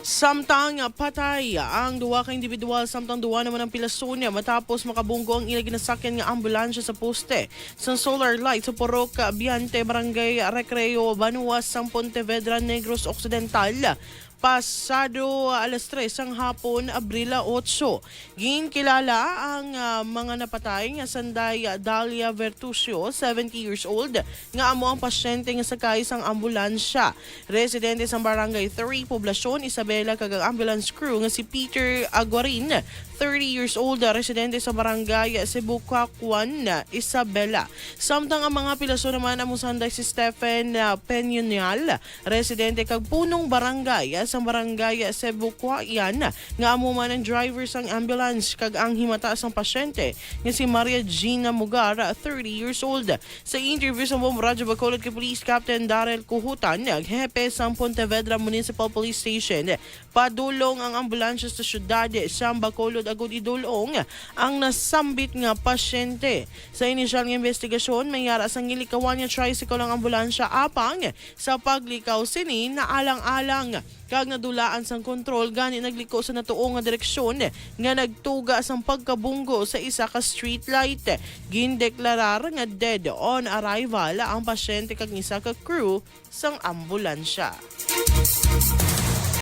Samtang patay ang duwa ka individual, samtang duwa naman ang pilasonya matapos makabunggo ang ilang ginasakyan nga ambulansya sa poste sa solar light sa Purok Biante, Barangay Recreo, Banuas, sang Pontevedra, Negros Occidental. Pasado alas 3 ang hapon, Abril 8. Ginkilala ang mga napatay nga Sanday Dalia Vertusio, 70 years old, nga amo ang pasyente nga sakay sang ambulansya. Residente sa Barangay 3, Poblasyon, Isabela, kag ang ambulance crew nga si Peter Aguarin, 30 years old, residente sa Barangay Cebucacuan, Isabela. Samtang ang mga pilaso naman amo Sanday si Stephen Peñonal, residente kag punong barangay sa Barangay Cebucacuan, nga amo man ang driver sang ambulance kag ang himata sang pasyente nga si Maria Gina Mugar, 30 years old. Sa interview sa Radyo Bacolod kay Police Captain Darrell Kuhutan, hepe sa Pontevedra Municipal Police Station, padulong ang ambulansya sa syudad sa Bacolod agud idulong ang nasambit nga pasyente. Sa inisyal nga investigasyon, mayara sang gilikawan nga tricycle ang ambulansya apang sa paglikaw sini na alang-alang kag nadulaan sang kontrol gani nagliko sa natuo nga direksyon nga nagtuga sang pagkabunggo sa isa ka street light. Gindeklarar nga dead on arrival ang pasyente kag isa ka crew sang ambulansya.